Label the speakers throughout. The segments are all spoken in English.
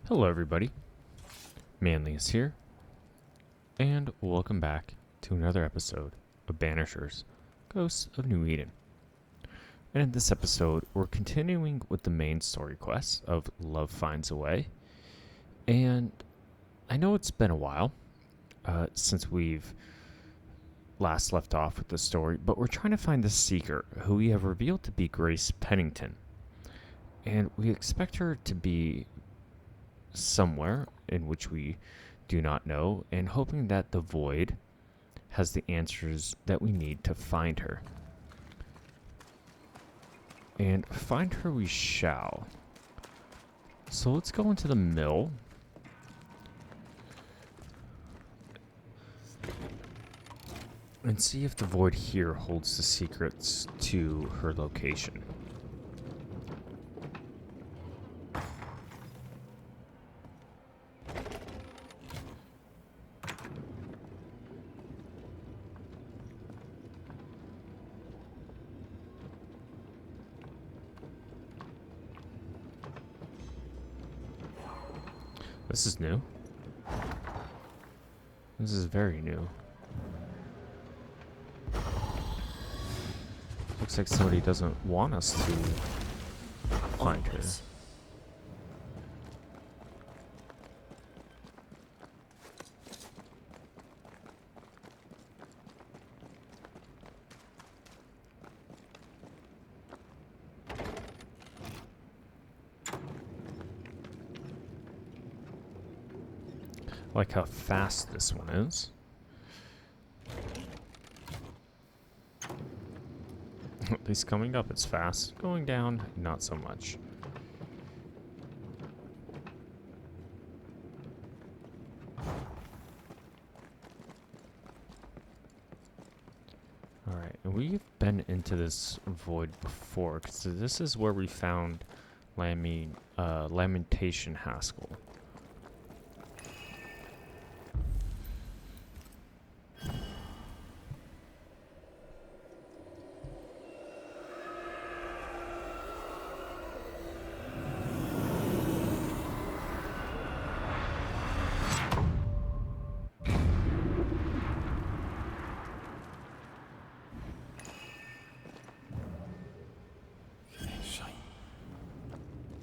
Speaker 1: Hello everybody, Manly is here, and welcome back to another episode of Banishers, Ghosts of New Eden. And in this episode, we're continuing with the main story quest of Love Finds a Way. And I know it's been a while since we've last left off with the story, but we're trying to find the Seeker, who we have revealed to be Grace Pennington. And we expect her to be somewhere in which we do not know, and hoping that the void has the answers that we need to find her. And find her we shall. So let's go into the mill. And see if the void here holds the secrets to her location. This is new. This is very new. Looks like somebody doesn't want us to find her. I like how fast this one is. At least coming up it's fast. Going down, not so much. Alright, and we've been into this void before, because this is where we found Lamentation Haskell.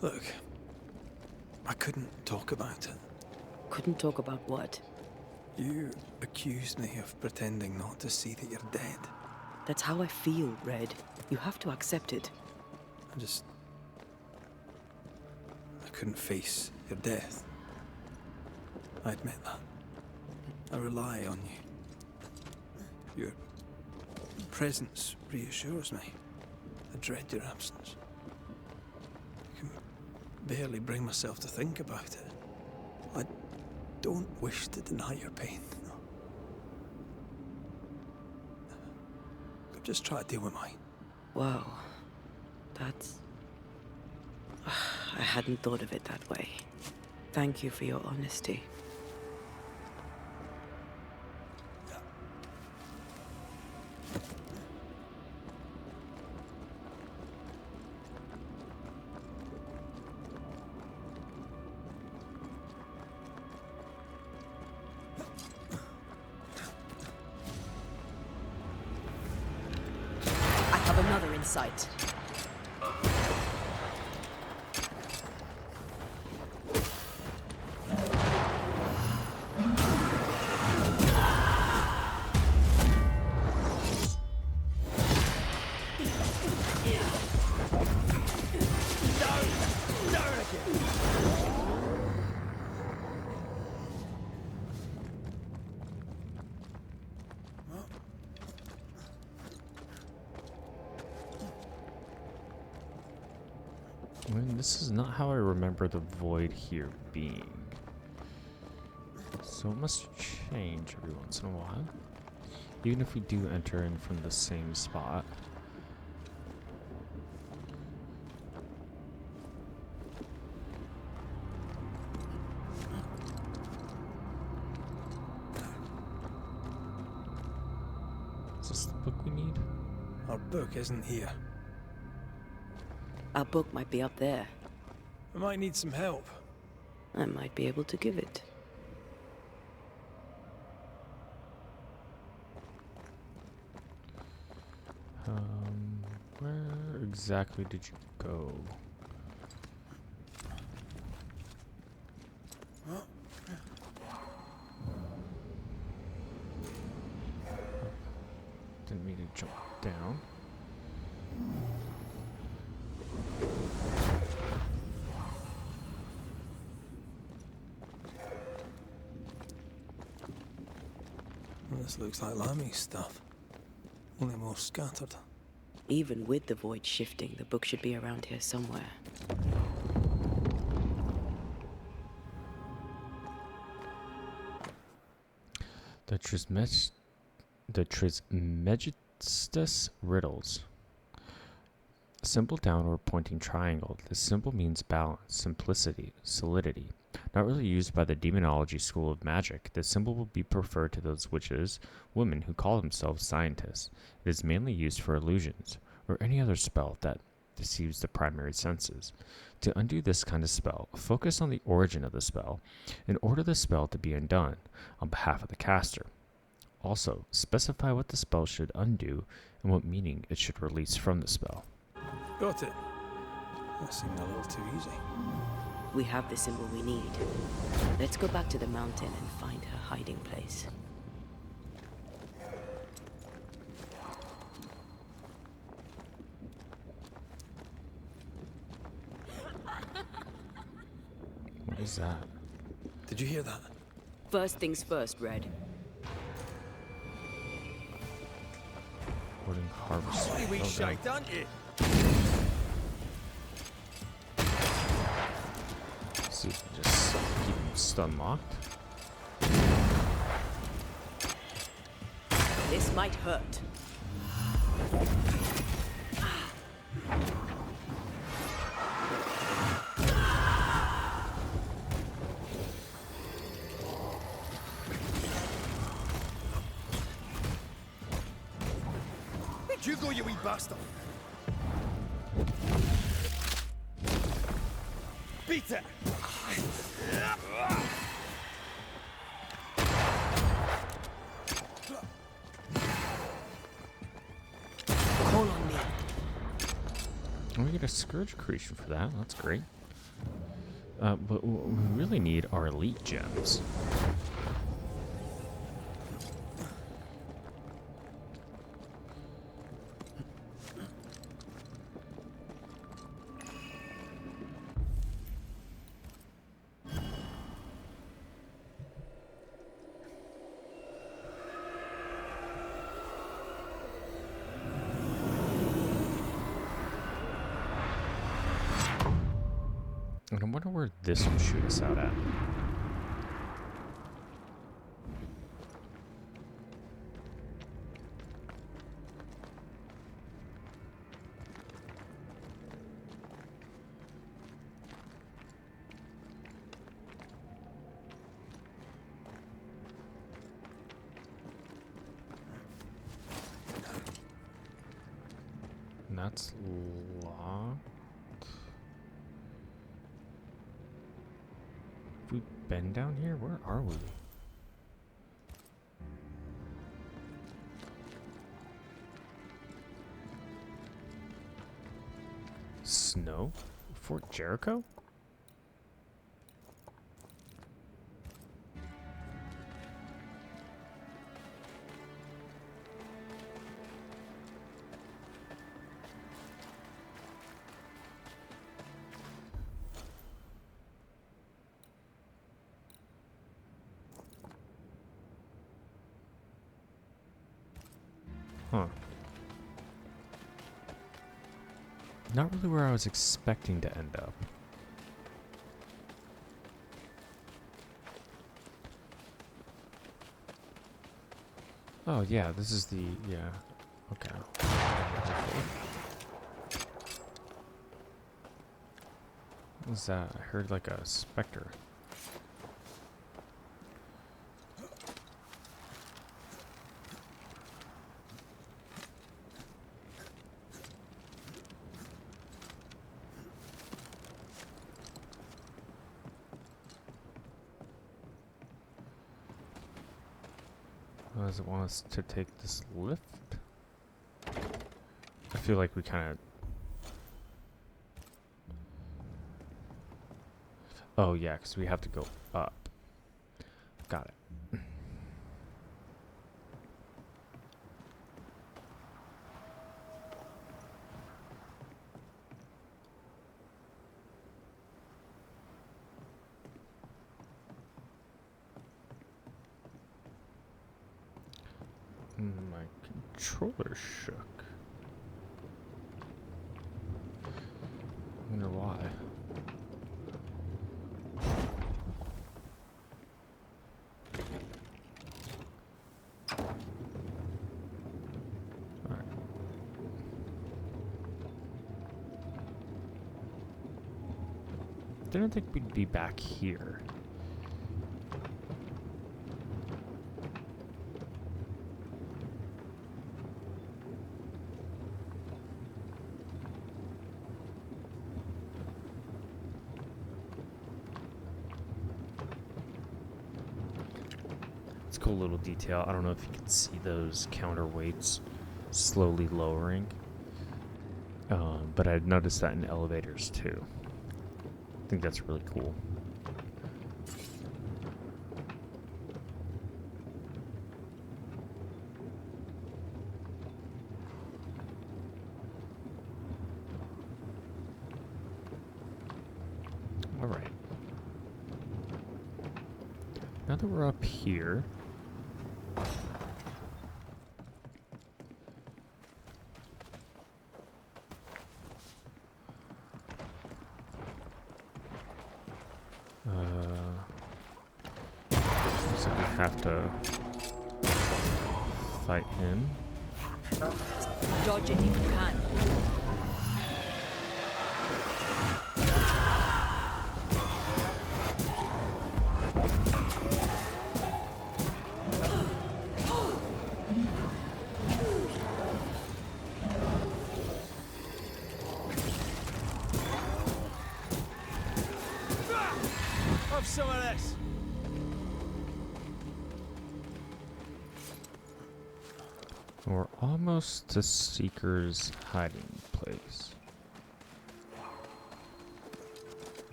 Speaker 2: Look, I couldn't talk about it.
Speaker 3: Couldn't talk about what?
Speaker 2: You accused me of pretending not to see that you're dead.
Speaker 3: That's how I feel, Red. You have to accept it.
Speaker 2: I couldn't face your death. I admit that. I rely on you. Your presence reassures me. I dread your absence. I can barely bring myself to think about it. I don't wish to deny your pain. No. I'm just trying to deal with mine.
Speaker 3: Wow. That's... I hadn't thought of it that way. Thank you for your honesty. I have another insight.
Speaker 1: This is not how I remember the void here being. So it must change every once in a while. Even if we do enter in from the same spot. Is this the book we need?
Speaker 2: Our book isn't here.
Speaker 3: Our book might be up there.
Speaker 2: I might need some help.
Speaker 3: I might be able to give it.
Speaker 1: Where exactly did you go? Didn't mean to jump down.
Speaker 2: Well, this looks like Lami's stuff. Only more scattered.
Speaker 3: Even with the void shifting, the book should be around here somewhere.
Speaker 1: The Trismegistus riddles. Simple downward pointing triangle. This symbol means balance, simplicity, solidity. Not really used by the demonology school of magic, this symbol will be preferred to those witches, women who call themselves scientists. It is mainly used for illusions, or any other spell that deceives the primary senses. To undo this kind of spell, focus on the origin of the spell and order the spell to be undone on behalf of the caster. Also, specify what the spell should undo and what meaning it should release from the spell.
Speaker 2: Got it. That seemed a little too easy.
Speaker 3: We have the symbol we need. Let's go back to the mountain and find her hiding place.
Speaker 1: What is that?
Speaker 2: Did you hear that?
Speaker 3: First things first, Red.
Speaker 1: Wooden harvest.
Speaker 4: Bloody wee
Speaker 1: Oh,
Speaker 4: shite, aren't you?
Speaker 1: see if we just keep him stun locked.
Speaker 3: This might hurt.
Speaker 4: Where'd you go, you wee bastard? Beat it!
Speaker 3: Call on me.
Speaker 1: And we get a Scourge creation for that. That's great. But what we really need are elite gems. And I wonder where this will shoot us out at. And that's locked. Have we been down here? Where are we? Snow? Fort Jericho? Huh. Not really where I was expecting to end up. Oh yeah, this is the, yeah, okay. What was that? I heard like a specter. Does it want us to take this lift? I feel like we kind of... Oh yeah, because we have to go up. Got it. My controller shook. I wonder why. Alright. Didn't think we'd be back here. It's a cool little detail. I don't know if you can see those counterweights slowly lowering. But I'd noticed that in elevators too. I think that's really cool. All right. Now that we're up here, so we have to fight him.
Speaker 5: Dodge it if you can.
Speaker 4: Have some of this.
Speaker 1: We're almost to Seeker's hiding place.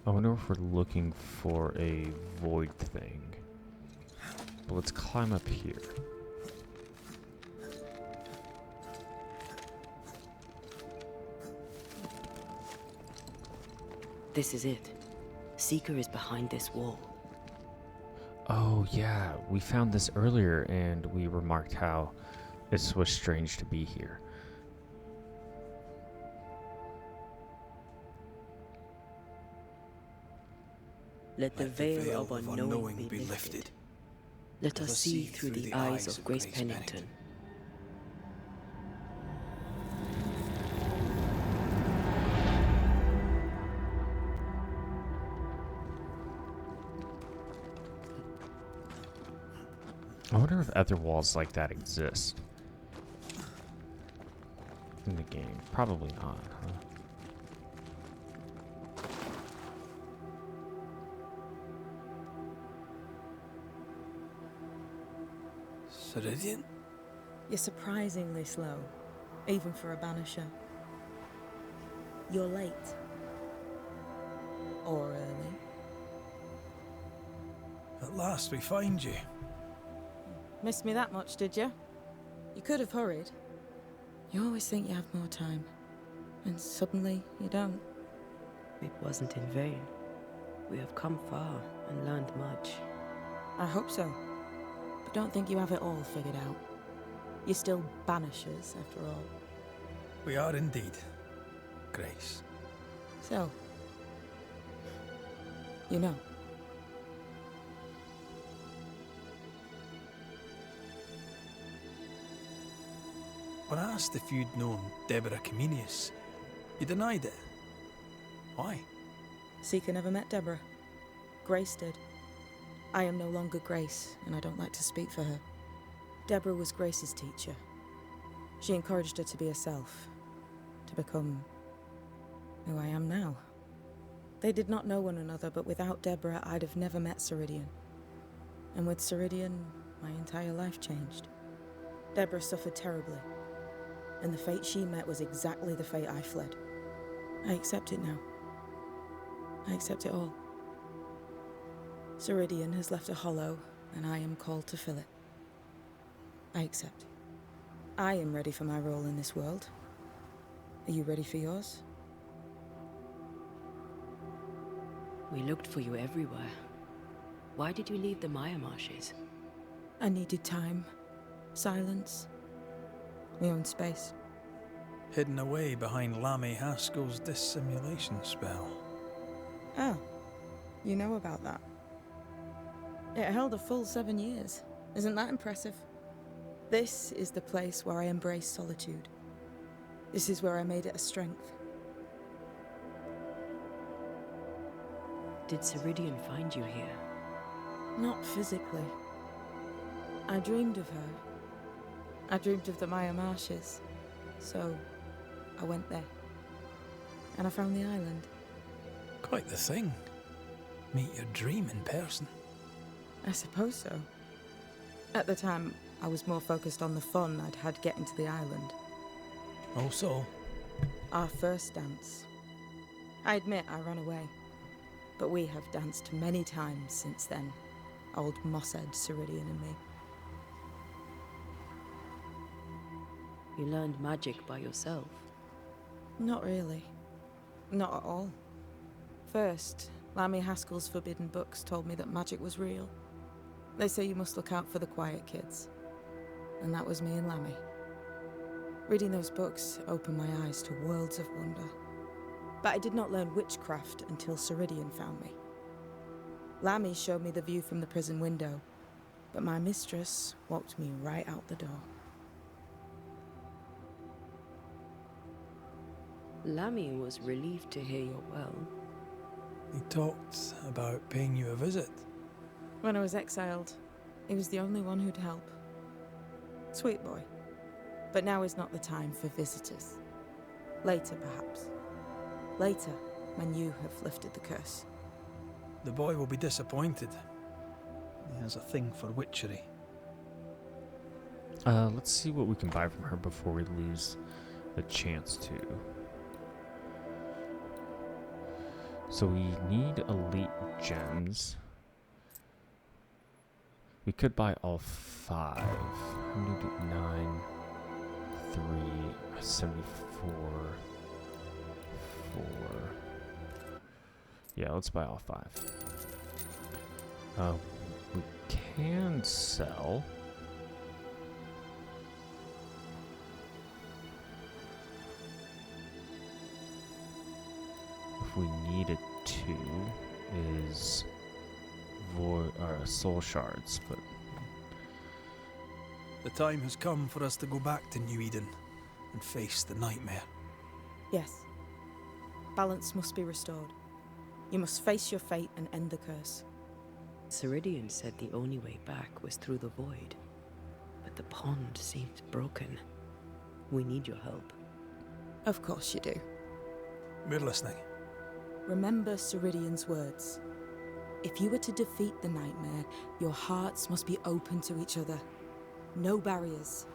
Speaker 1: I wonder if we're looking for a void thing. But let's climb up here.
Speaker 3: This is it. Seeker is behind this wall.
Speaker 1: Oh yeah, we found this earlier and we remarked how this was strange to be here.
Speaker 3: Let the veil of unknowing be lifted. Let us see through the eyes of Grace Pennington.
Speaker 1: I wonder if other walls like that exist in the game. Probably not, huh?
Speaker 2: Ceridian?
Speaker 5: You're surprisingly slow, even for a banisher. You're late. Or early.
Speaker 2: At last we find you.
Speaker 5: Missed me that much, did you? You could have hurried. You always think you have more time, and suddenly you don't.
Speaker 3: It wasn't in vain. We have come far and learned much.
Speaker 5: I hope so. But don't think you have it all figured out. You're still banishers, after all.
Speaker 2: We are indeed, Grace.
Speaker 5: So, you know.
Speaker 2: When asked if you'd known Deborah Comenius, you denied it. Why?
Speaker 5: Seeker never met Deborah. Grace did. I am no longer Grace, and I don't like to speak for her. Deborah was Grace's teacher. She encouraged her to be herself, to become who I am now. They did not know one another, but without Deborah, I'd have never met Ceridian. And with Ceridian, my entire life changed. Deborah suffered terribly, and the fate she met was exactly the fate I fled. I accept it now. I accept it all. Ceridian has left a hollow, and I am called to fill it. I accept. I am ready for my role in this world. Are you ready for yours?
Speaker 3: We looked for you everywhere. Why did you leave the Maya marshes?
Speaker 5: I needed time, silence, my own space.
Speaker 2: Hidden away behind Lammy Haskell's dissimulation spell.
Speaker 5: Oh, you know about that. It held a full 7 years. Isn't that impressive? This is the place where I embrace solitude. This is where I made it a strength.
Speaker 3: Did Ceridian find you here?
Speaker 5: Not physically. I dreamed of her. I dreamed of the Maya marshes. So, I went there. And I found the island.
Speaker 2: Quite the thing. Meet your dream in person.
Speaker 5: I suppose so. At the time, I was more focused on the fun I'd had getting to the island.
Speaker 2: Also,
Speaker 5: Our first dance. I admit I ran away. But we have danced many times since then. Old Mossad, Ceridian and me.
Speaker 3: You learned magic by yourself.
Speaker 5: Not really. Not at all. First, Lammy Haskell's forbidden books told me that magic was real. They say you must look out for the quiet kids. And that was me and Lammy. Reading those books opened my eyes to worlds of wonder. But I did not learn witchcraft until Ceridian found me. Lammy showed me the view from the prison window, but my mistress walked me right out the door.
Speaker 3: Lammy was relieved to hear you're well.
Speaker 2: he talked about paying you a visit.
Speaker 5: When I was exiled, he was the only one who'd help. Sweet boy. But now is not the time for visitors. Later, perhaps. Later, when you have lifted the curse.
Speaker 2: The boy will be disappointed. He has a thing for witchery.
Speaker 1: Let's see what we can buy from her before we lose the chance to. So we need elite gems. We could buy all 5. 9, 3, 74, 4. Yeah, let's buy all 5. We can sell. If we needed to, is soul shards, but
Speaker 2: The time has come for us to go back to New Eden and face the nightmare.
Speaker 5: Yes. Balance must be restored. You must face your fate and end the curse.
Speaker 3: Ceridian said the only way back was through the void. But the pond seems broken. We need your help.
Speaker 5: Of course you do.
Speaker 2: We're listening.
Speaker 5: Remember Ceridian's words. If you were to defeat the nightmare, your hearts must be open to each other. No barriers.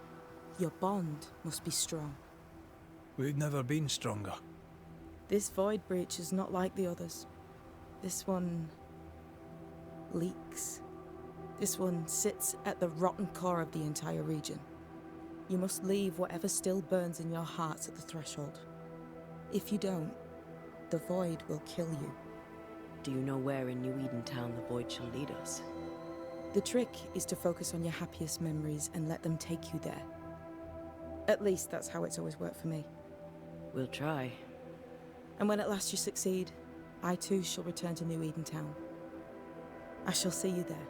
Speaker 5: Your bond must be strong.
Speaker 2: We've never been stronger.
Speaker 5: This void breach is not like the others. This one leaks. This one sits at the rotten core of the entire region. You must leave whatever still burns in your hearts at the threshold. If you don't, the void will kill you.
Speaker 3: Do you know where in New Eden Town the void shall lead us?
Speaker 5: The trick is to focus on your happiest memories and let them take you there. At least that's how it's always worked for me.
Speaker 3: We'll try.
Speaker 5: And when at last you succeed, I too shall return to New Eden Town. I shall see you there.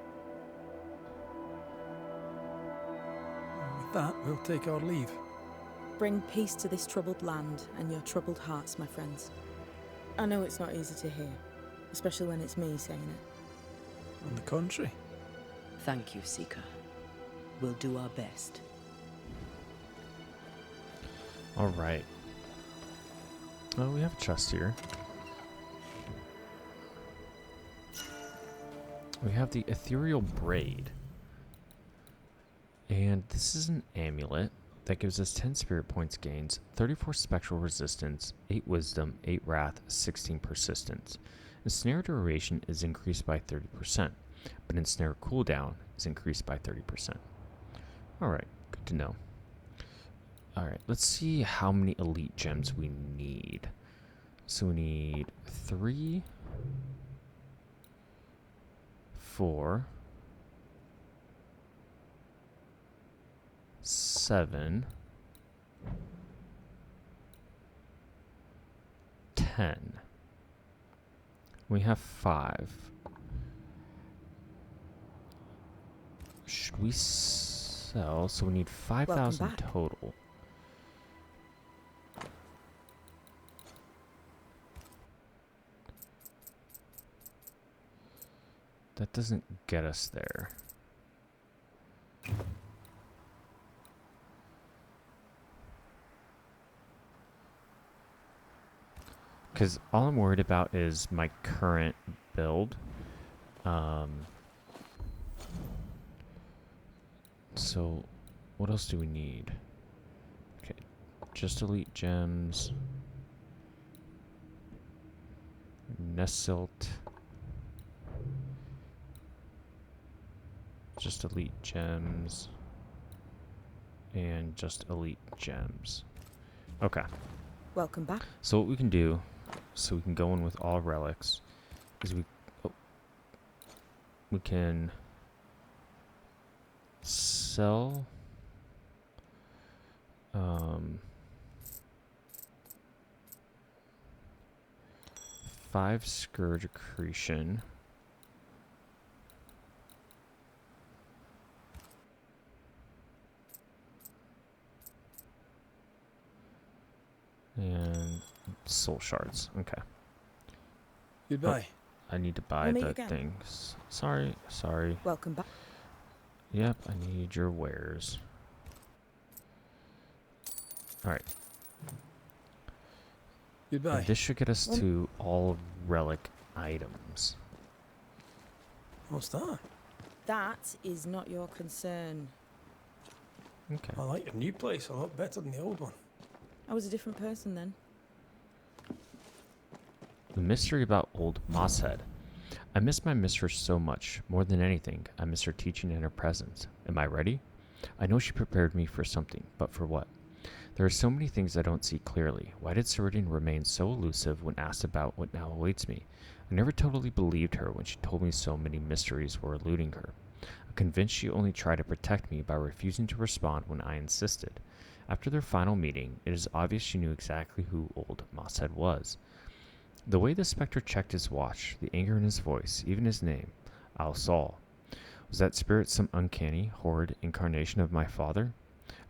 Speaker 2: With that, we'll take our leave.
Speaker 5: Bring peace to this troubled land and your troubled hearts, my friends. I know it's not easy to hear, especially when it's me saying it.
Speaker 2: On the contrary.
Speaker 3: Thank you, Seeker. We'll do our best.
Speaker 1: All right. Oh, we have a chest here. We have the ethereal braid. And this is an amulet that gives us 10 spirit points gains, 34 spectral resistance, 8 wisdom, 8 wrath, 16 persistence. Ensnare duration is increased by 30%, but ensnare cooldown is increased by 30%. Alright, good to know. Alright, let's see how many elite gems we need. So we need 3, 4, 7, 10. We have 5. Should we sell? So we need 5,000
Speaker 5: back.
Speaker 1: total. That doesn't get us there. Because all I'm worried about is my current build. So, what else do we need? Okay, just elite gems. Nessilt. Just elite gems. And just elite gems. Okay.
Speaker 5: Welcome back.
Speaker 1: So what we can do, so we can go in with all relics, is we can sell 5 Scourge Accretion. And soul shards. Okay.
Speaker 2: Goodbye.
Speaker 1: I need to buy
Speaker 5: We'll meet
Speaker 1: the
Speaker 5: again.
Speaker 1: things. Sorry.
Speaker 5: Welcome back.
Speaker 1: Yep, I need your wares. Alright.
Speaker 2: Goodbye.
Speaker 1: This should get us to all relic items.
Speaker 2: What's that?
Speaker 5: That is not your concern.
Speaker 1: Okay.
Speaker 2: I like your new place a lot better than the old one.
Speaker 5: I was a different person then.
Speaker 1: The mystery about old Mosshead. I miss my mistress so much. More than anything, I miss her teaching and her presence. Am I ready? I know she prepared me for something, but for what? There are so many things I don't see clearly. Why did Ceridian remain so elusive when asked about what now awaits me? I never totally believed her when she told me so many mysteries were eluding her. I'm convinced she only tried to protect me by refusing to respond when I insisted. After their final meeting, it is obvious she knew exactly who old Mosshead was. The way the Spectre checked his watch, the anger in his voice, even his name, Al Sol. Was that spirit some uncanny, horrid incarnation of my father?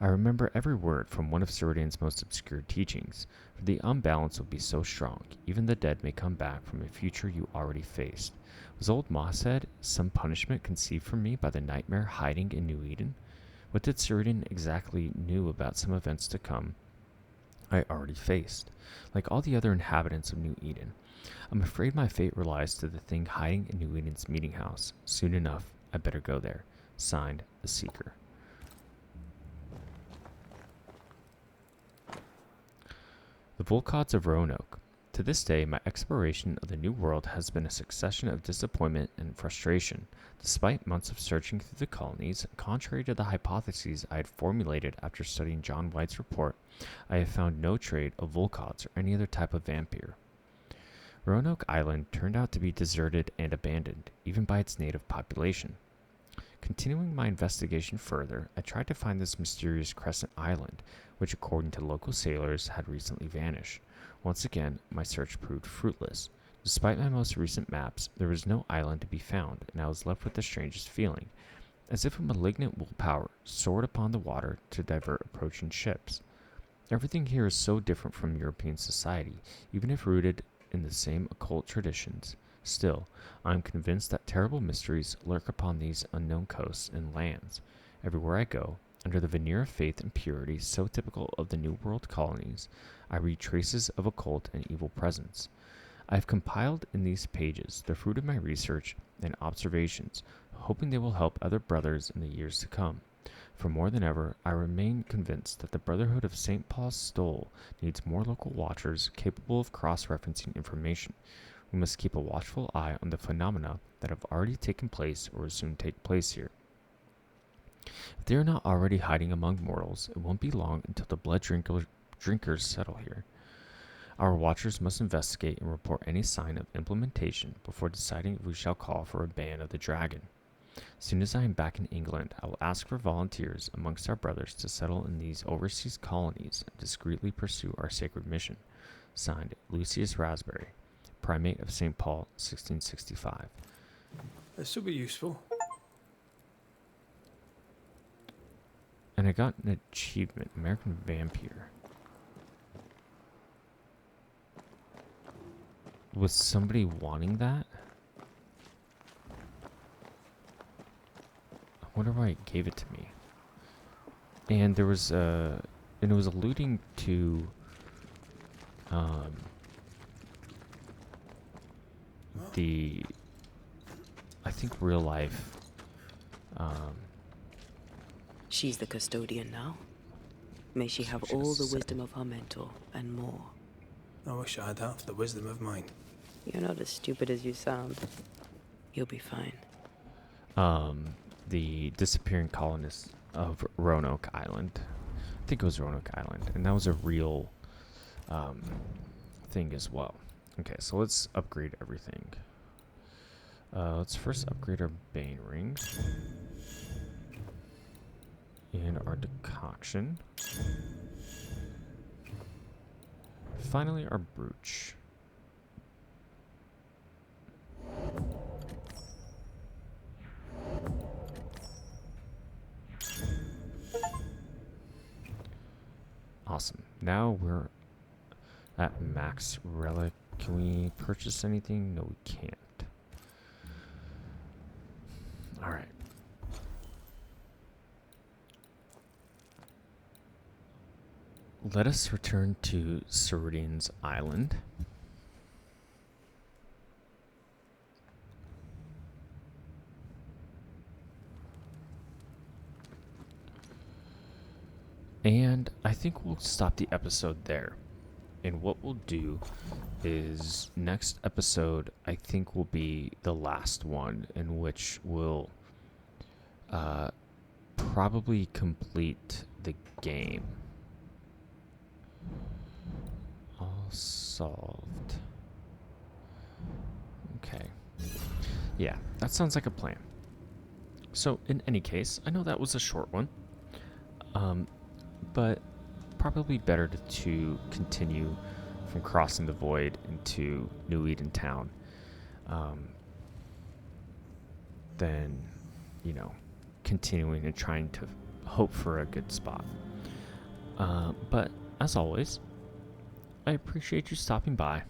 Speaker 1: I remember every word from one of Ceridian's most obscure teachings, for the unbalance will be so strong, even the dead may come back from a future you already faced. Was old Mosshead some punishment conceived for me by the nightmare hiding in New Eden? What did Ceridian exactly knew about some events to come I already faced? Like all the other inhabitants of New Eden, I'm afraid my fate relies to the thing hiding in New Eden's meeting house. Soon enough, I better go there. Signed, The Seeker. The Volcods of Roanoke. To this day, my exploration of the New World has been a succession of disappointment and frustration. Despite months of searching through the colonies, contrary to the hypotheses I had formulated after studying John White's report, I have found no trade of Volcods or any other type of vampire. Roanoke Island turned out to be deserted and abandoned, even by its native population. Continuing my investigation further, I tried to find this mysterious crescent island, which according to local sailors had recently vanished. Once again, my search proved fruitless. Despite my most recent maps, there was no island to be found, and I was left with the strangest feeling, as if a malignant willpower soared upon the water to divert approaching ships. Everything here is so different from European society, even if rooted in the same occult traditions. Still, I am convinced that terrible mysteries lurk upon these unknown coasts and lands. Everywhere I go, under the veneer of faith and purity so typical of the New World colonies, I read traces of occult and evil presence. I have compiled in these pages the fruit of my research and observations, hoping they will help other brothers in the years to come. For more than ever, I remain convinced that the Brotherhood of St. Paul's Stole needs more local watchers capable of cross-referencing information. We must keep a watchful eye on the phenomena that have already taken place or will soon take place here. If they are not already hiding among mortals, it won't be long until the blood drinkers settle here. Our watchers must investigate and report any sign of implementation before deciding if we shall call for a ban of the dragon. As soon as I am back in England, I will ask for volunteers amongst our brothers to settle in these overseas colonies and discreetly pursue our sacred mission. Signed, Lucius Raspberry, Primate of St. Paul, 1665.
Speaker 2: This will be useful.
Speaker 1: And I got an achievement, American Vampire. Was somebody wanting that? I wonder why it gave it to me. And there was and it was alluding to the, I think, real life
Speaker 3: She's the custodian now. May she have all the wisdom of her mentor and more.
Speaker 2: I wish I had half the wisdom of mine.
Speaker 3: You're not as stupid as you sound. You'll be fine.
Speaker 1: the disappearing colonists of Roanoke Island. I think it was Roanoke Island, and that was a real thing as well. Okay, so let's upgrade everything. Let's first upgrade our Bane rings and our decoction. Finally, our brooch. Awesome. Now we're at max relic. Can we purchase anything? No, we can't. All right. Let us return to Ceridian's Island. And I think we'll stop the episode there. And what we'll do is next episode, I think, will be the last one, in which we'll probably complete the game. All solved. Okay. Yeah, that sounds like a plan. So, in any case, I know that was a short one. But probably better to continue from crossing the void into New Eden Town than, you know, continuing and trying to hope for a good spot. But as always, I appreciate you stopping by,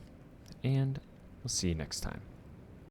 Speaker 1: and we'll see you next time.